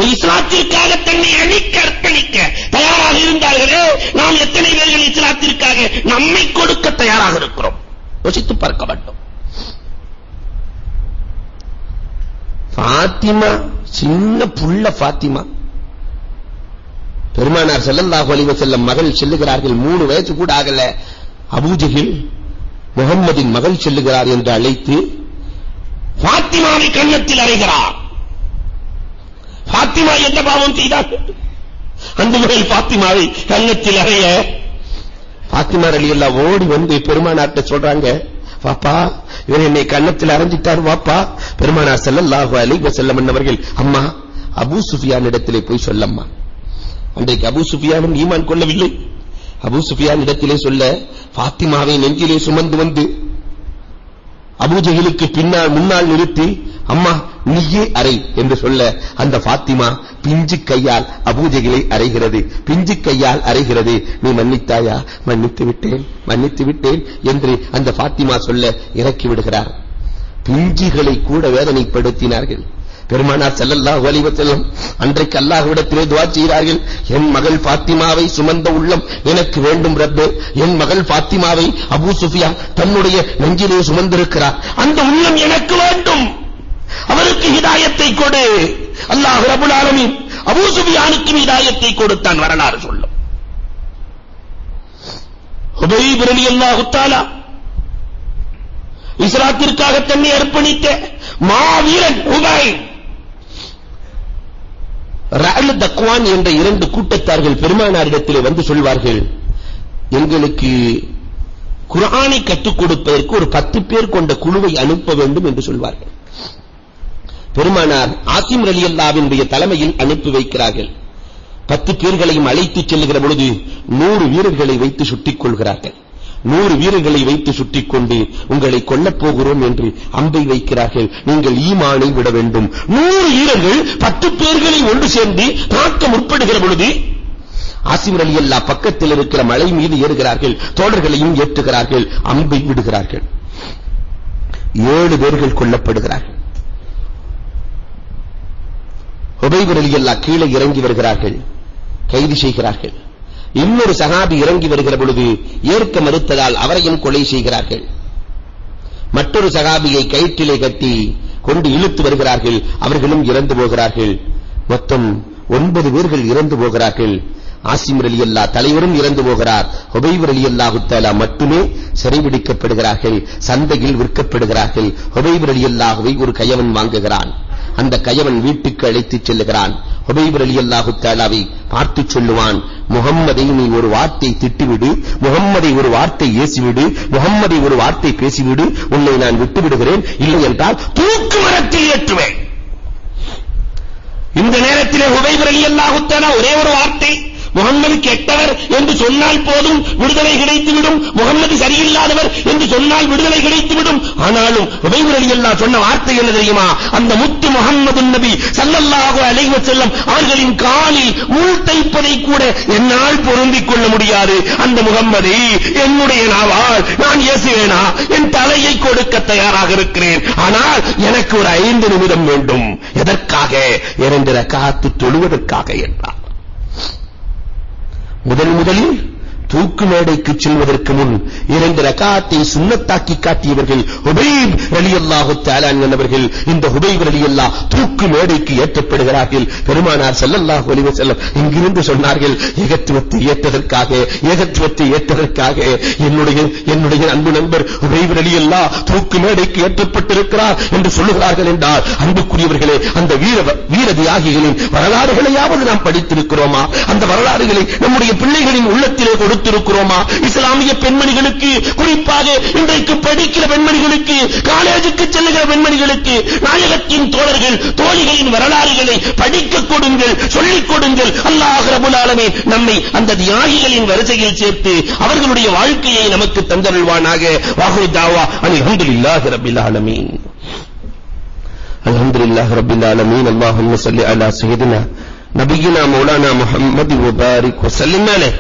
இஸ்லாத்திற்காக தன்னை அழிக்க அர்ப்பணிக்க தயாராக இருந்தார்களே, நாம் எத்தனை பேர்கள் இஸ்லாத்திற்காக நம்மை கொடுக்க தயாராக இருக்கிறோம்? யோசித்து பார்க்க வேண்டும். ஃபாத்திமா, சின்ன புள்ள ஃபாத்திமா, பெருமானார் ஸல்லல்லாஹு அலைஹி வஸல்லம் மகள் செல்லுகிறார்கள். 3 வயசு கூட ஆகல. அபூஜஹில் முகம்மதின் மகள் செல்லுகிறார் என்று அழைத்து ஃபாத்திமாவை கன்னத்தில் அறைகிறார். ஃபாத்திமா எந்த பாவம் செய்தார்? அந்த மகள் ஃபாத்திமாவை கன்னத்தில் அறைய ஃபாத்திமா ரலியல்லாஹு ஓடி வந்து பெருமானார்ட்ட சொல்றாங்க, வாப்பா இவர் என்னை கன்னத்தில் அறைஞ்சிட்டார் வாப்பா. பெருமானார் ஸல்லல்லாஹு அலைஹி வஸல்லம் அவர்கள், அம்மா அபூ சுஃபியான் இடத்திலே போய் சொல்லம்மா. அன்றைக்கு அபூ சுஃபியானும் ஈமான் கொள்ளவில்லை. அபூ சுஃபியான் இடத்திலே சொல்ல ஃபாத்திமாவை நெஞ்சிலே சுமந்து வந்து அபூஜஹிலுக்கு முன்னால் நிறுத்தி, அம்மா நீயே அறை என்று சொல்ல அந்த ஃபாத்திமா பிஞ்சு கையால் அபூஜஹிலை அறைகிறது. பிஞ்சு கையால் அறைகிறது. நீ மன்னித்தாயா? மன்னித்து விட்டேன் என்று அந்த ஃபாத்திமா சொல்ல இறக்கி விடுகிறார். பிஞ்சுகளை கூட வேதனைப்படுத்தினார்கள். பெருமானார் ஸல்லல்லாஹு அலைஹி வஸல்லம் அன்றைக்கு அல்லாஹ்விடத்திலே துஆ செய்கிறார்கள், என் மகள் ஃபாத்திமாவை சுமந்த உள்ளம் எனக்கு வேண்டும் ரப்பே. என் மகள் ஃபாத்திமாவை அபூ சுஃபியான் தன்னுடைய நெஞ்சிலே சுமந்திருக்கிறார், அந்த உள்ளம் எனக்கு வேண்டும். அவருக்கு ஹிதாயத்தை கொடு. அல்லாஹ் ரப்பல் ஆலமீன் அபூ சுஃபியானுக்கு ஹிதாயத்தை கொடுத்தான். வரலாறு சொல்லும். ஹுபைப் ரலியல்லாஹு தஆலா இஸ்லாத்திற்காக தன்னை அர்ப்பணித்த மாவீரன் ஹுபைப். ரஅல் தக்வான் என்ற 2 கூட்டத்தார்கள் பெருமானாரிடத்திலே வந்து சொல்வார்கள், எங்களுக்கு குர்ஆனை கற்றுக் கொடுப்பதற்கு ஒரு 10 பேர் கொண்ட குழுவை அனுப்ப வேண்டும் என்று சொல்வார்கள். பெருமானார் ஆசிம் ரலியல்லாஹுவினுடைய தலைமையில் அனுப்பி வைக்கிறார்கள். 10 பேர்களையும் அழைத்துச் செல்லுகிற பொழுது 100 வீரர்களை வைத்து சுட்டிக் கொள்கிறார்கள். 100 வீரர்களை வைத்து சுட்டிக் கொண்டு உங்களை கொல்லப் போகிறோம் என்று அம்பை வைக்கிறார்கள். நீங்கள் ஈமானை விட வேண்டும். 100 வீரர்கள் 10 பேர்களை ஒன்று சேர்ந்து தாக்க முற்படுகிற பொழுது ஆசிம் ரலியல்லாஹு பக்கத்தில் இருக்கிற மலை மீது ஏறுகிறார்கள். தோழர்களையும் ஏற்றுகிறார்கள். அம்பை விடுகிறார்கள். 7 பேர்கள் கொல்லப்படுகிறார்கள். ஹுபைப் ரலியல்லாஹு கீழே இறங்கி வருகிறார்கள். கைது செய்கிறார்கள். இன்னொரு சஹாபி இறங்கி வருகிற பொழுது ஏற்க மறுத்ததால் அவரையும் கொலை செய்கிறார்கள். மற்றொரு சஹாபியை கயிற்றிலே கட்டி கொண்டு இழுத்து வருகிறார்கள். அவர்களும் இறந்து போகிறார்கள். மொத்தம் 9 பேர்கள் இறந்து போகிறார்கள். ஆசிம் ரலியல்லாஹு தலைவரும் இறந்து போகிறார். ஹுபைப் ரலியல்லாஹு தஆலா மட்டுமே சிறைபிடிக்கப்படுகிறார்கள். சந்தையில் விற்கப்படுகிறார்கள். ஹுபைப் ரலியல்லாஹுவை ஒரு கயவன் வாங்குகிறான். அந்த கயவன் வீட்டுக்கு அழைத்துச் செல்லுகிறான். ஹுபைப் ரலியல்லாஹு தஆலாவை பார்த்து சொல்லுவான், முஹம்மதை நீ ஒரு வார்த்தை திட்டிவிடு, முஹம்மதை ஒரு வார்த்தை ஏசிவிடு, முஹம்மதை ஒரு வார்த்தை பேசிவிடு, உன்னை நான் விட்டு விடுகிறேன், இல்லை என்றால் தூக்கு மரத்தில் ஏற்றுவேன். இந்த நேரத்திலே ஹுபைப் ரலியல்லாஹு தஆலா ஒரே ஒரு வார்த்தை, முஹம்மது கெட்டவர் என்று சொன்னால் போதும் விடுதலை கிடைத்துவிடும், முஹம்மது சரியில்லாதவர் என்று சொன்னால் விடுதலை கிடைத்துவிடும். ஆனாலும் ஹுபைப் ரலியல்லாஹு சொன்ன வார்த்தை என்ன தெரியுமா? அந்த முத்து முஹம்மது நபி ஸல்லல்லாஹு அலைஹி வஸல்லம் அவர்களின் காலில் முள் தைப்பதை கூட என்னால் பொருந்திக் கொள்ள முடியாது. அந்த முஹம்மதை என்னுடைய நாவால் நான் ஏசுவேனா? என் தலையை கொடுக்க தயாராக இருக்கிறேன். ஆனால் எனக்கு ஒரு 5 நிமிடம் வேண்டும். எதற்காக? 2 ரக்காத்து தொழுவதற்காக என்றார். முதலில் தூக்கு மேடைக்கு செல்வதற்கு முன் 2 ரக்காத்தை சுன்னத்தாக்கி காட்டியவர்கள் ஹுபைப் ரலியல்லாஹு தஆலா என்பவர்கள். இந்த ஹுபைப் ரலியல்லாஹு தூக்கு மேடைக்கு ஏற்றப்படுகிறார்கள். பெருமானார் ஸல்லல்லாஹு அலைஹி வஸல்லம் இங்கிருந்து சொன்னார்கள், ஏகத்துவத்தை ஏற்றதற்காக என்னுடைய அன்பு நண்பர் ஹுபைப் ரலியல்லாஹு தூக்கு மேடைக்கு ஏற்றப்பட்டிருக்கிறார் என்று சொல்லுகிறார்கள் என்றால், அன்புக்குரியவர்களே, அந்த வீர தியாகிகளின் வரலாறுகளையாவது நாம் படித்திருக்கிறோமா? அந்த வரலாறுகளை நம்முடைய பிள்ளைகளின் உள்ளத்திலே கொடுத்திருக்கிறோமா? இஸ்லாமிய பெண்மணிகளுக்கு, குறிப்பாக இன்றைக்கு படிக்கிற பெண்மணிகளுக்கு, காலேஜுக்கு செல்லுகிற பெண்மணிகளுக்கு நாயகத்தின் தோழர்கள் தோழிகளின் வரலாறுகளை படிக்க கொடுங்கள், சொல்லிக் கொடுங்கள். அல்லாஹ் ரப்பல் ஆலமீன் நம்மை அந்த தியாகிகளின் வரிசையில் சேர்த்து அவர்களுடைய வாழ்க்கையை நமக்கு தந்தருள்வானாக. வாஹிரு தாவா அல்ஹம்துலில்லாஹி ரப்பில் ஆலமீன். அல்ஹம்துலில்லாஹி ரப்பில் ஆலமீன். அல்லாஹும்ம ஸல்லி அலா சய்யிதினா நபியினா மௌலானா முஹம்மது வ பாரிக் வ ஸல்லிம் அலைஹி.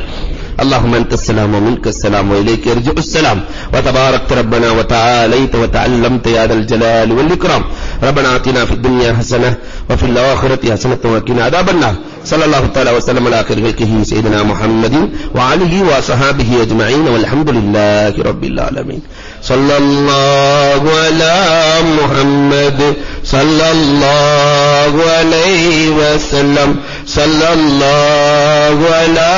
اللهم أنت السلام ومنك السلام وإليك يرجع السلام وتباركت ربنا وتعاليت وتعلمت يا ذا الجلال والإكرام ربنا آتنا في الدنيا حسنة وفي الآخرة حسنة وقنا عذاب النار صلى الله تعالى وسلم على خير خلقه سيدنا محمد وآله وصحابه أجمعين والحمد لله رب العالمين صلى الله على محمد صلى الله عليه وسلم صلى الله على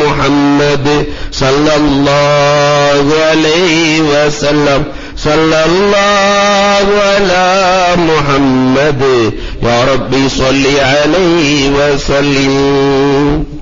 محمد صلى الله عليه وسلم صلى الله على محمد يا ربي صل عليه وسلم